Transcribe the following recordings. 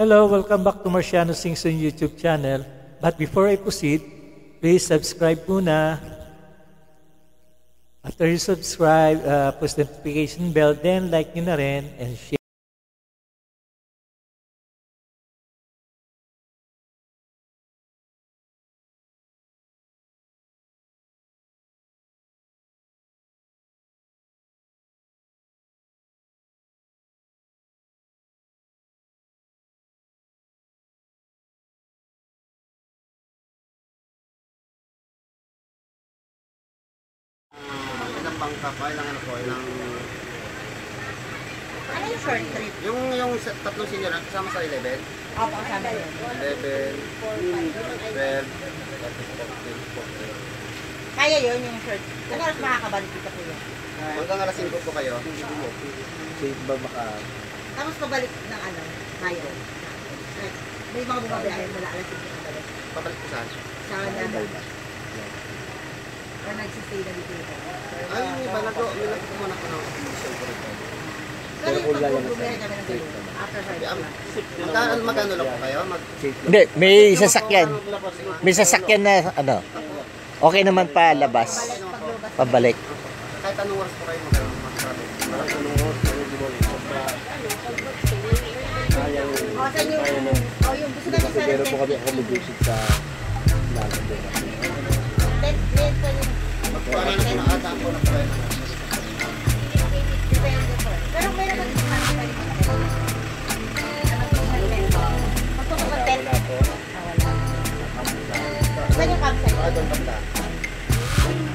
Hello, welcome back to Marciano Singson YouTube channel. But before I proceed, please subscribe muna. After you subscribe, push the notification bell, then like nyo na rin and share. Ilang bangka pa, ilang ano po, ilang... Ano yung short trip? Yung tatlong senior, kasama sa 11? Opo, kasama yun. 11, 12, 14. Kaya yun yung short. Ano oras makakabalik dito po yun? Hanggang alas 5 po kayo. Safe ba baka? Tapos pabalik ng ano, tayo. May mga bumabiyahe mula alas 5 na balik. Pabalik po saan? Sa Nagal. O nagsistay na dito. Ay, yung iba, nagkumuna ko ng condition ko rin. Pero yung pag-bumiyahe kami ng gano'n, after 5 Magkano lang po kayo? Hindi, may sasakyan. May sasakyan na ano. Okay naman pa labas. Pabalik. Kahit anong oras po kayo mag-traffic? Parang anong oras po kayo O, saan yung gusto namin sa Pero po kami accommodation sa Lagos. Magpaano na po nakataan po na po kayo? Pero meron ba dito kami pwede magpapag-tent? Wala. Saan yung campsite? Doon banda.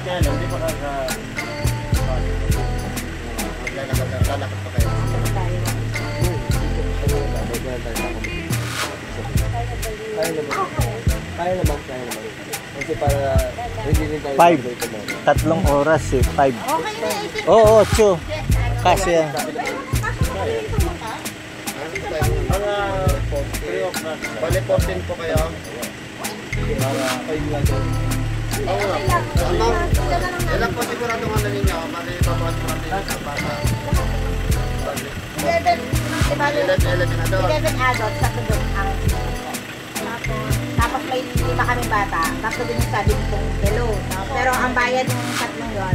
Kaya lang, di pa kaka... Lalakad pa kayo. Kaya naman. Kasi para hindi rin tayo 5. 3 oras eh, 5. Okay na, 18. Oo, 8. Kasi yan. Bale, 14 po kayo. Para kayo lang doon. Oo nga po. Ilan po sigurado nga na ninyo? Bale, babawas po natin sa bata. 11 na doon. 11 adults, tatlo doon ang tapos may 5 kami bata, tatlo din yung sabi nitong below. No? Pero ang bayad ng tatlong yun,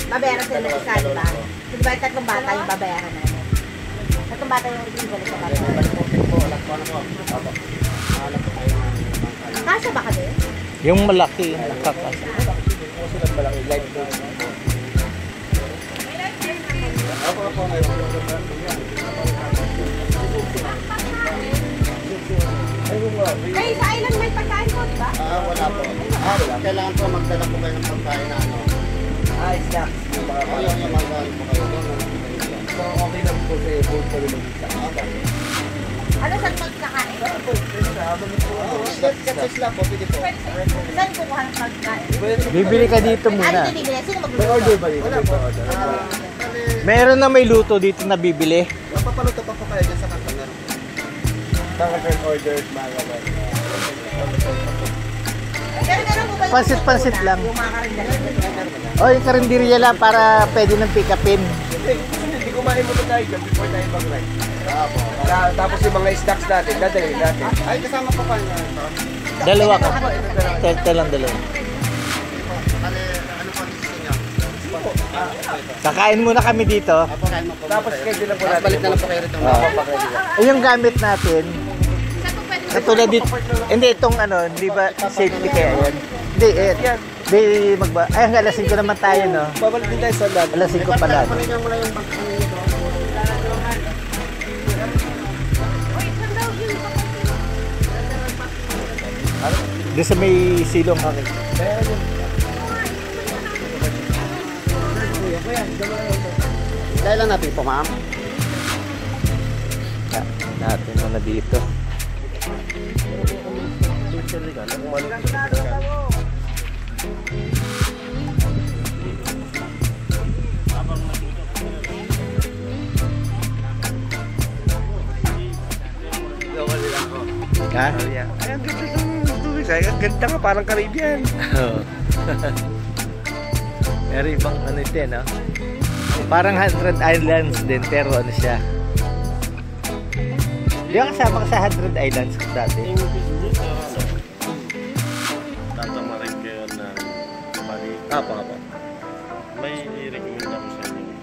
babayaran sila ng isa, di ba? So, di ba yung tatlong bata yung babayaran namin? Tatlong bata yung ibibalik sa bata. Kasya ba ka din? Yung malaki, nakakasa. Kayo sa island may pagkain po, di ba? Wala po. Kailangan po magdala po kayo ng pagkain na ano. Snacks. Yung mga Yung mga po kayo. So, okay lang po sa food pa rin mag-isa. Ano saan magkakain? Sila po, pwede po. Saan kukuha ng pagkain? Bibili ka dito muna. Ano bibili? Sino May magluluto? order ba dito? Wala po. Meron na may luto dito na bibili. Mapapaluto pa po kayo dyan sa kanto. Tangan order mga kapatid. Pero meron po ba yung Pansit-pansit una? lang. Yung mga karinderya? O, yung karinderya lang para pwede nang pick upin. Hindi kumain mo tayo dyan before tayo mag-ride. Tapos yung mga stocks natin, dadalhin natin. Ay, kasama po kayo. Dalawa ka. Ito lang dalawa. Bale, ano po ang gusto niyo? Kakain muna kami dito. Kain mo po. Tapos schedule na po Tapos natin. balik na lang po kayo rito. Ay, yung gamit natin. Katulad dito. Hindi, itong ano, hindi ba safety kaya yan? Hindi, hindi magba... Ay, hanggang alas 5 naman tayo, no? Babalik din tayo sa land. Alas 5 pala. No? Paningan mo lang yung bangka ninyo. Doon sa may silong kami. Dahil lang natin po, ma'am. Natin muna dito. Ha? Ay, ang ganda ng tubig. Ay, ang ganda nga, parang Caribbean. Pero ibang ano din, no? Parang 100 Islands din, pero ano siya? Di ba kasama ka sa 100 Islands dati? Tatama rin kayo ng bali. Apa. May i-recommend ako sa inyo.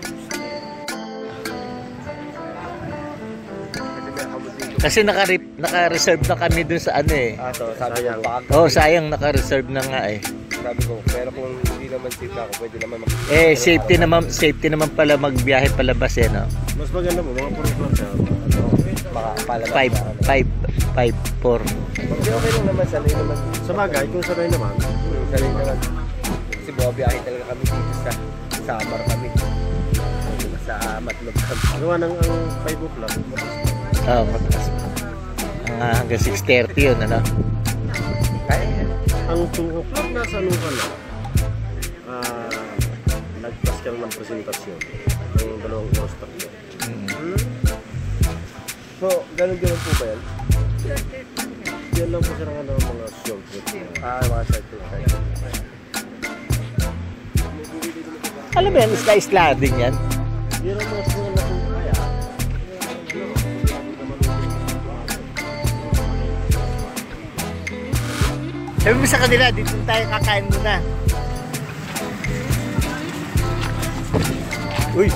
Kasi naka-reserve na kami dun sa ano eh. So sabi niya, Oh, sayang naka-reserve na nga eh. sabi ko, pero kung hindi naman safe ako, pwede naman Safety naman pala magbiyahe palabas eh, no? Mas maganda mo, mga puro lang siya. baka palabas 5-4. Okay lang naman, sanay naman. Sa bagay, kung sanay naman. Sanay naman. Kasi bumabiyahe talaga kami dito sa Samar kami. Sa Matlog kami. Gawa ng ang 5 o'clock. Oh, hanggang 6:30 yun, ano? Ang 2 o'clock nasa ano ka lang. Nagpas ka ng presentasyon. Ang 2 oras tatlo. So, ganun po ba yan? Yan lang po siya ng mga short trip. Mga short trip kayo. Alam mo yan, sliding yan. Yan ang mas mga nakukaya. Sabi mo sa kanila, dito tayo kakain muna. Uy!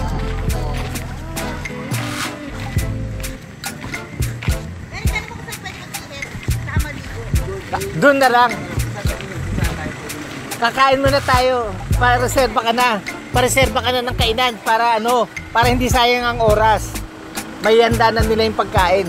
Doon na lang. Kakain muna tayo. Pareserba ka na. Pareserba ka na ng kainan para para hindi sayang ang oras. May handa na nila yung pagkain.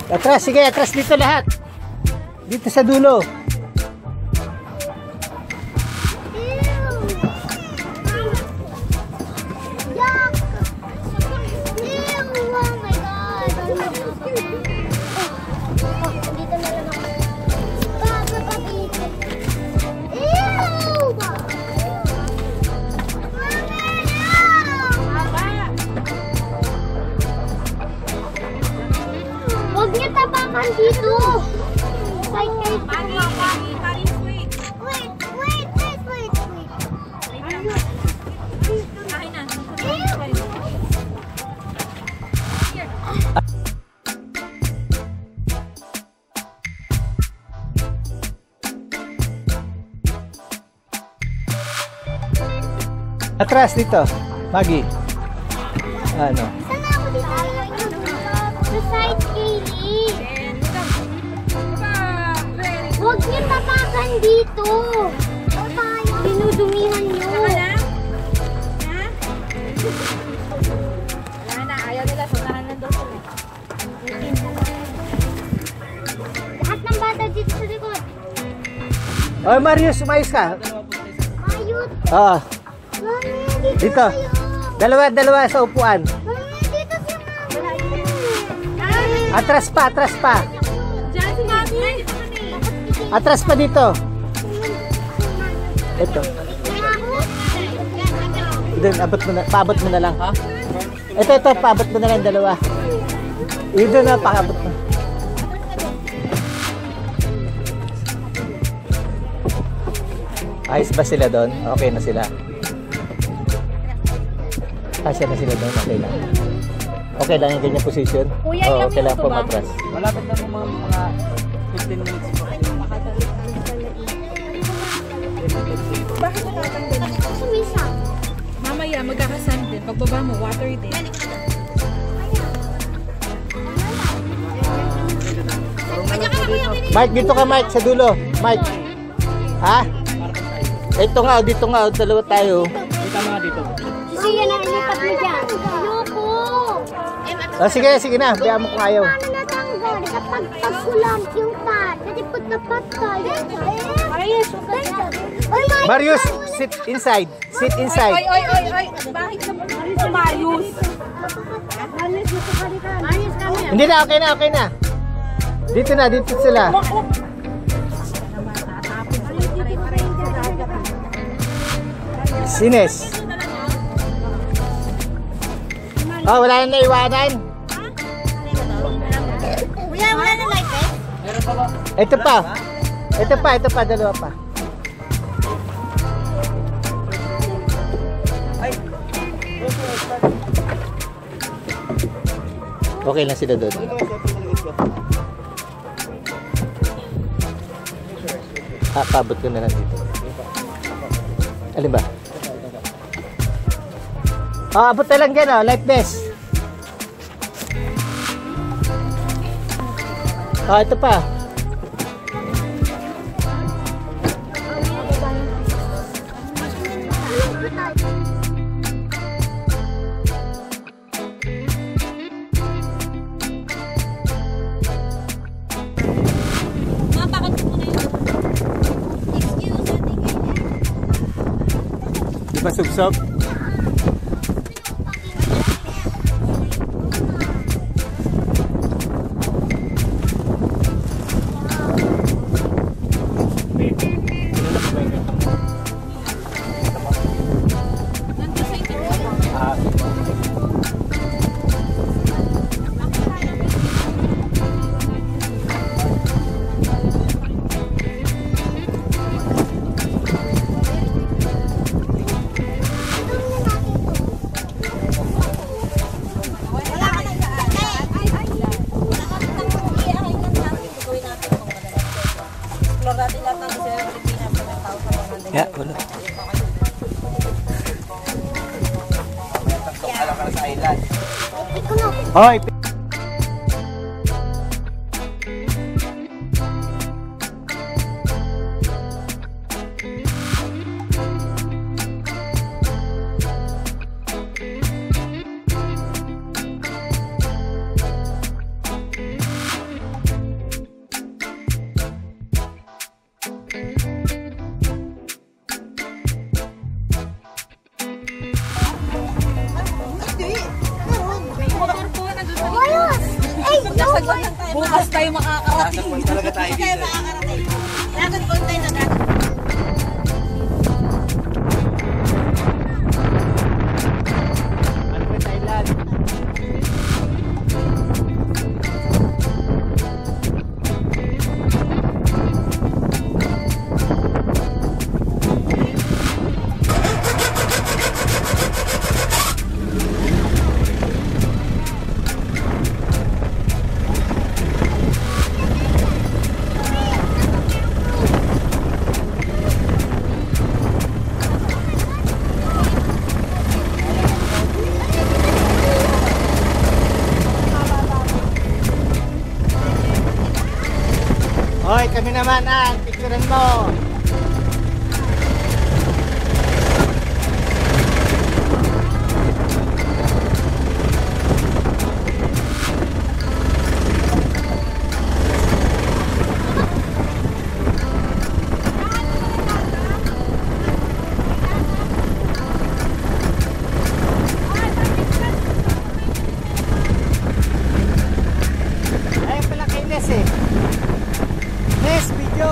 Atras, sige, atras dito lahat. Dito sa dulo. Huwag niya tapakan dito. Wait. Atras dito, Maggie. Ano? Saan ako dito? Beside Kaylee. Huwag niya tapakan dito. Dinudumihan niyo. Wala na, ayaw nila. Sunahan na doon sila. Lahat ng bata dito sa likod. Oh, Marius, umayos ka. Ayut. Oo. Mami, Dito. kayo. Dalawa sa upuan. Mami, dito si Mami. Atras pa. Diyan si Mami. Atras pa dito. Ito. Doon, paabot mo na lang. Ito, paabot mo na lang dalawa. Ito na, paabot mo. Ayos ba sila doon? Okay na sila. Kasya na sila doon, okay lang. Okay lang yung ganyan position? Kuya, Oo, ilang okay lang minuto ba? pumatras. Malapit na mga 15 minutes po. Bakit natatanggal mo? Sumisa. Mamaya, magkakasand din. Pagbaba mo, water din. Mike, dito ka Mike, sa dulo. Mike. Ha? Ito nga, dito nga, dalawa tayo. Sige na, ilipat mo dyan. Ayoko. Oh, sige na, biyaan mo kung ayaw. Paano natanggal? Kapag pagkulang yung tat, hindi po napatay. Marius, Marius, sit inside. Sit inside. Oy! Bakit naman si Marius? Marius kami. Hindi na, okay na. Dito sila. Sines. Oh, wala na naiwanan. Wala na like it? Ito pa, dalawa pa. Okay lang sila doon. Paabot ko na lang dito. Alin ba? Abot na lang dyan, like this. Ito pa. Di ba subsob? Ya, wala. Alam ka na sa island. Hoy, Bukas tayo makakarating. Nasa point talaga tayo Kaya dito. makakarating. Dragon point tayo na dragon. Ano ba Thailand? Hoy, kami naman picturean mo. Ayun pala kay Nes eh. Nes, video.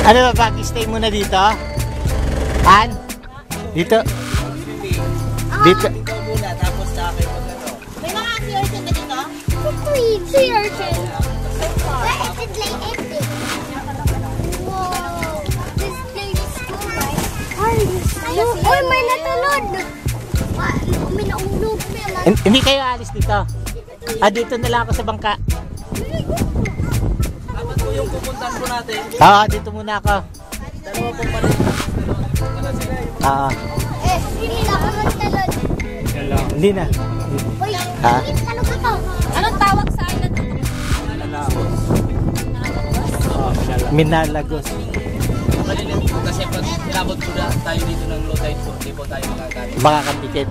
Ano ba, stay muna dito? Han? Dito? Dito? Dito muna, tapos sa akin mag ano. May mga sea urchin ba dito? Sea urchin. Where is it like empty? Wow. This place is cool, right? Oy, may natulod. May naulog. Hindi kayo alis dito. Dito na lang ako sa bangka. Dapat po yung pupuntahan po natin. Dito muna ako. Dalawa pong balik. Hindi na ako magtalod. Hindi na. Uy, Ha? ano ka to? Anong tawag sa island? Minalagos. Malilip po kasi pag nilabot po na tayo dito ng low tide po, hindi po tayo makakalit. Makakatikit.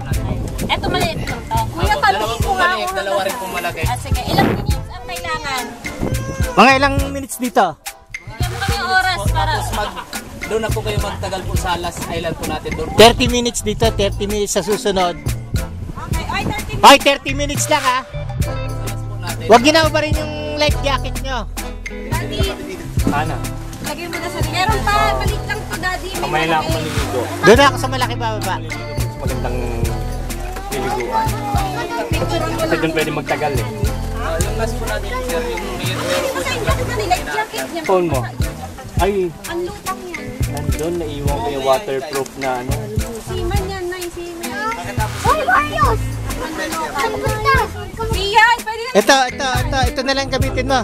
Eto maliit lang to. Kuya, tanongin ko nga kung dalawa rin pong malaki. Sige, ilang minutes ang kailangan? Mga ilang minutes dito? Bigyan mo kami oras para... Doon na po kayo magtagal po sa last island po natin. Doon po 30 minutes dito, 30 minutes sa susunod. Okay, ay 30 minutes. Ay, 30 minutes lang ha. po natin. Huwag ginawa pa rin yung life jacket nyo. Daddy, Ana, lagay mo na sa... Meron pa, maliit lang to, Daddy. kamay lang ako maliligo. Doon ako sa malaki bababa. Magandang liliguan. Kasi doon pwede magtagal eh. Yung last po natin, sir, yung meron po Sa siyang inyo, ano nila, jacket niya. Phone mo. Ay, Ang lutang yan. nandun, naiwan ko yung waterproof na ano. Seaman yan, Nay, seaman. Uy, Marius! Saan punta? Siyan, pwede na. Ito na lang gamitin mo.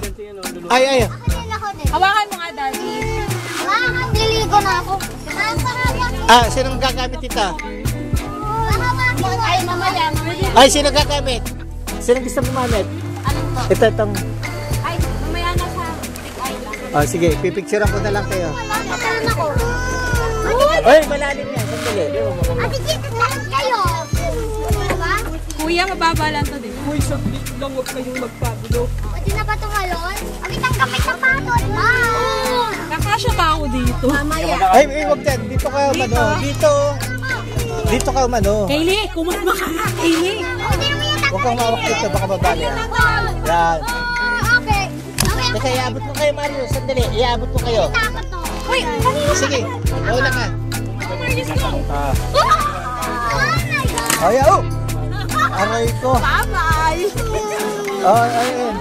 Ay. Ako din, ako din. Hawakan mo nga, Daddy. Niligo na ako. Sinong gagamit ito? Ay, mamaya. Ay, sino gagamit? Sino gusto gumamit? Anong to? Itong... Ay, mamaya na sa Big Island. Sige, pipicturean ko na lang kayo. Nakaroon ako. Ay, malalim yan. Sandali. Ate, dito lahat kayo. Diba? Kuya, mababa lang to din. Uy, saglit lang, huwag kayong magpagulo. Pwede na ba tumalon? Kami tang gamit sa patot. Wow! Kakasya pa ako dito. Mamaya. Ay, wag dyan. Dito ka umano. Dito ka umano. Kaylee, kumalma ka na, Kaylee. Hindi naman yung Huwag kang mawak dito. Baka babali. Yan. Okay. Okay. Teka, iabot ko kayo, Mario. Sandali. Iabot ko kayo. Takot to. Uy, kanina. Sige. Ikaw lang ha. Marius ko. Oh my God! Ay, aray ko. Bye-bye. Ayun.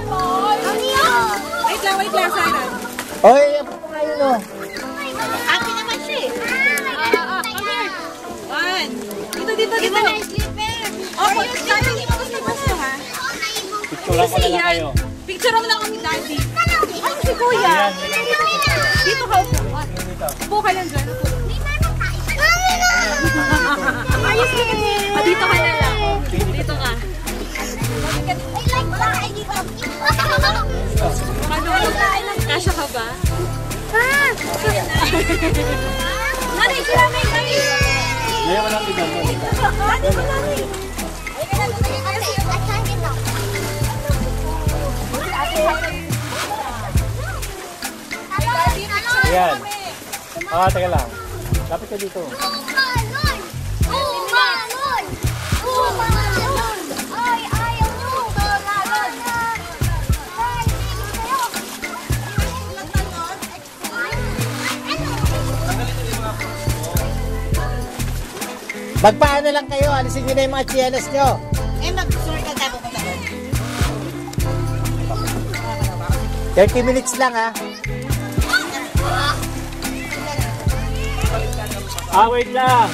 Wait lang, Sarah. Ay, iabot ko kayo, no. Happy naman siya eh. Come here. One. Dito. Di ba na slipper? Opo, Daddy, hindi mo gusto ha? Picture lang ko na lang kayo. Picture mo lang kami, Daddy. Ano si Kuya? Dito ka upo. Upo ka lang dyan. Ayos ka kasi. Dito ka na lang. Dito ka. I like that. I need Kasya ka ba? Nanay, sila may kami. Ngayon ko lang tignan mo. Nanay, nanay. Ayan. Teka lang. Lapit ka dito. Magpaano lang kayo. Alisin nyo na yung mga chianas nyo. Mag-sorry ka tayo pupunta doon. 30 minutes lang ha. Wait lang.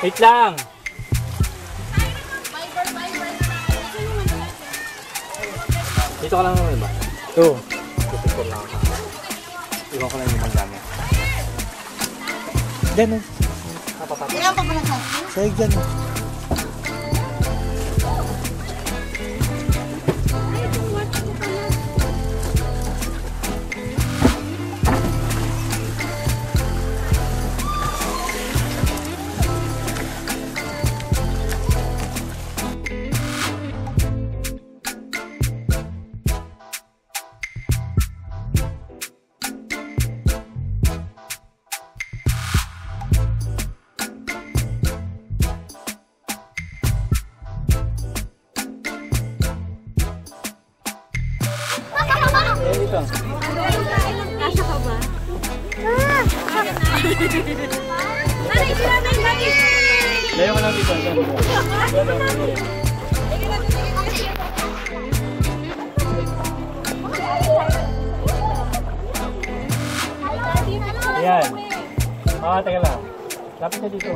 Wait lang. Dito ka lang naman ba? Ito. Picture lang ako. Iwan ko lang yung mga gamit. Diyan o. Ilan pa pala sa? Sa'yo dyan o. Dito. Kasha ka ba? Nanay, sila na yung lagi! Layo ka lang dito. Ayan. Teka lang. Lapit na dito.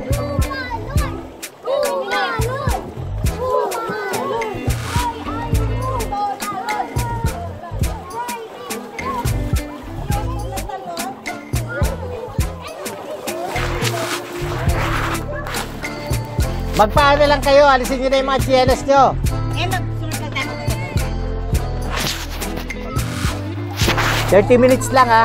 Magpaano lang kayo, alisin nyo na yung mga tsinelas nyo. Magsunod na tayo. 30 minutes lang ha.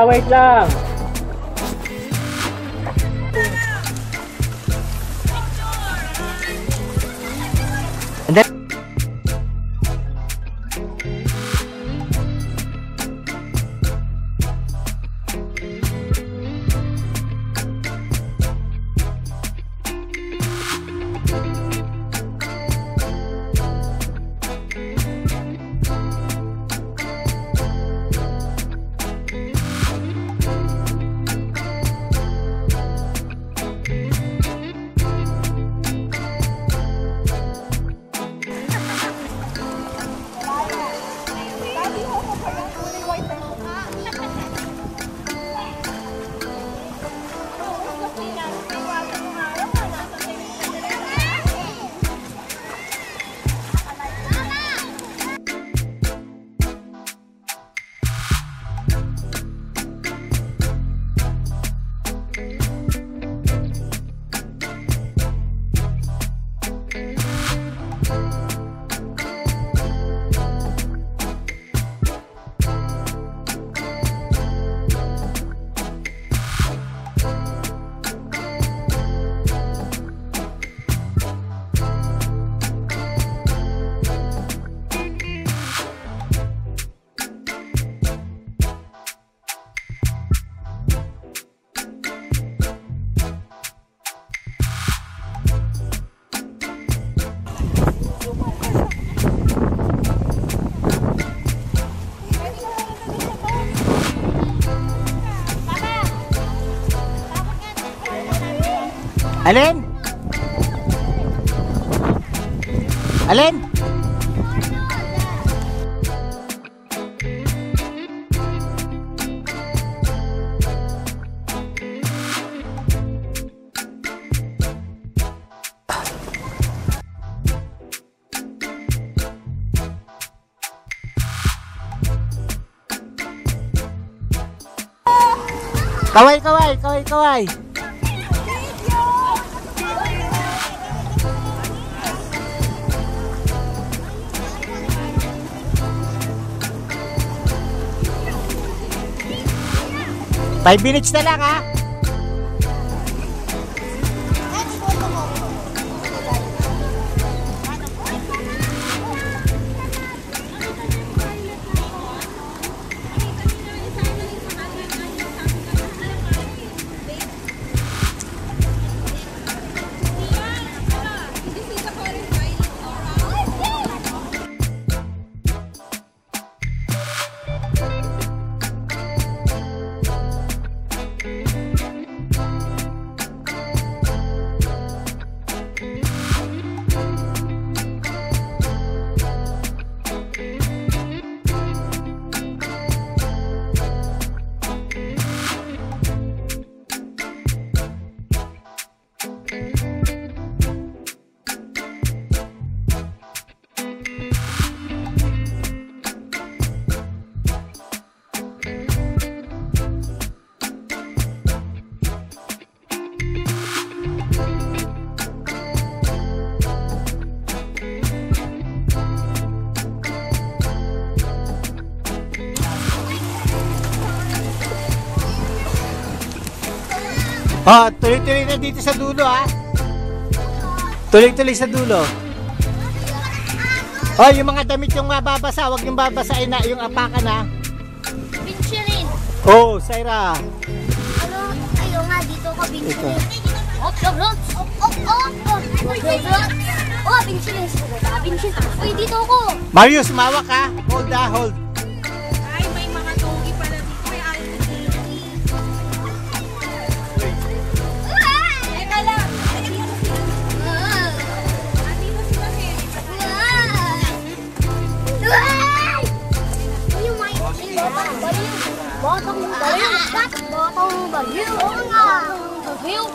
Wait lang. And then, Alin? Alin? Kaway, kaway, kaway, kaway. Five minutes na lang ha. Oh, tuloy-tuloy na dito sa dulo ha. Tuloy-tuloy sa dulo. Oh, yung mga damit yung mababasa, wag yung babasain na yung apakan ha. Pinchilin. Oh, Syra. Ano? Ayaw nga, dito ka pinchilin. Ito. Oh, pinchilin. Vincent, uy, dito ako. Marius, mawak ha. Hold ha, hold. Ay, may mga doggy pala dito. May alin dito. Teka lang. Andito sila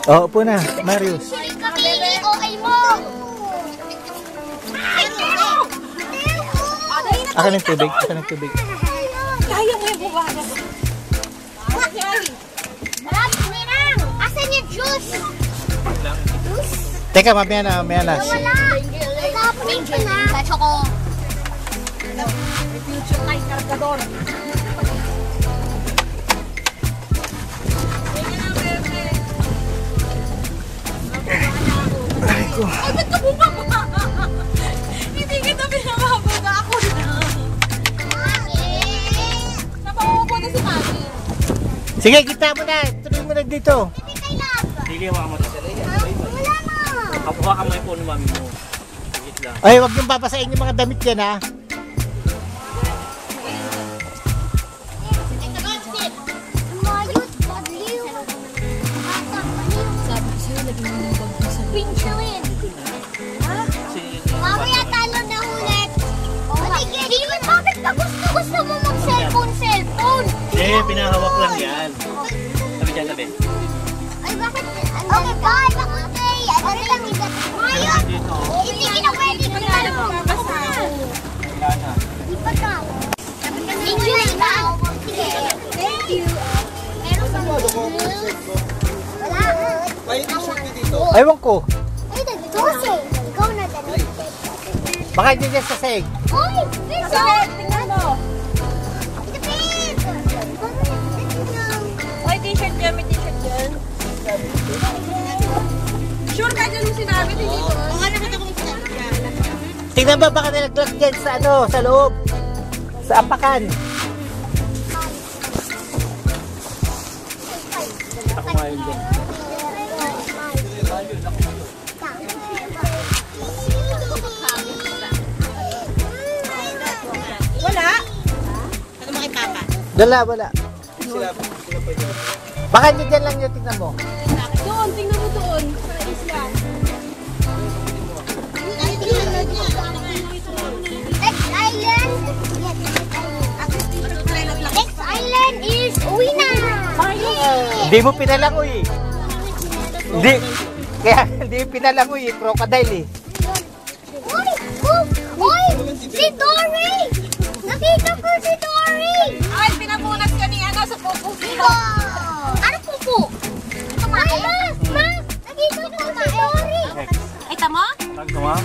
Oo, upo na, Marius. Kapili, okay mo. Akin ng tubig, akin ng tubig. Kaya mo yung buwaga. Ninang, asan yung juice? Teka, mamaya na, mamaya na. Wala. Tapos na. Sa choco. Future kay Cargador. Ay ko. Ay, ba't ka bumaba? Hindi kita pinababaga. Ako na. Napakupo na si Mami. Sige, kita mo na. Tuloy mo na dito. Diliwa mo ito. Wala na. Kapuha ka mo yung phone ng mami mo. Higit lang. Ay, wag niyong papasain yung mga damit yan ha. Mayot, badliw. Sabi ko sa'yo, lagi mo yung bag sa pinchilin. Mamaya talo na ulit. Hindi naman bakit ka gusto mo mag-cellphone? Eh, pinahawak lang yan. Sabi dyan, sabi. Ay, bakit? Okay, bye. Okay, ano lang yung Mayot! Hindi ka na pwede kung talo mo. Wala na. Di pa ka. Pinchilin ka. Sige. Thank you. Meron pa mo. Wala. May t-shirt niyo dito. Ewan ko. Ay, dagdag. Ikaw na dagdag. Baka hindi dyan sa seg. Uy! Pizza! Tingnan mo! Oy, t-shirt yan. May t-shirt yan. Sure ka dyan yung sinabi din dito. Mga nakita kong sinabi yan. Tingnan ba baka nalaglag dyan sa ano, sa loob. Sa apakan. Ako ngayon din. Wala? Ano mo kay Papa? Wala, wala. Baka hindi dyan lang yun, tingnan mo. Doon, tingnan mo doon. Sa isla. Next island. Next island is uwi na. Hindi mo pinalangoy eh. Hindi. Kaya hindi pinalangoy eh. Crocodile eh. Uy! Uy! Si Dory! Nakita ko si Dory! Ay, pinamunas ka ni ano sa pupo. Wow! Ano pupo? Ay, ma! Ma! Nakita ko si Dory! Ay, tama? Tag mo?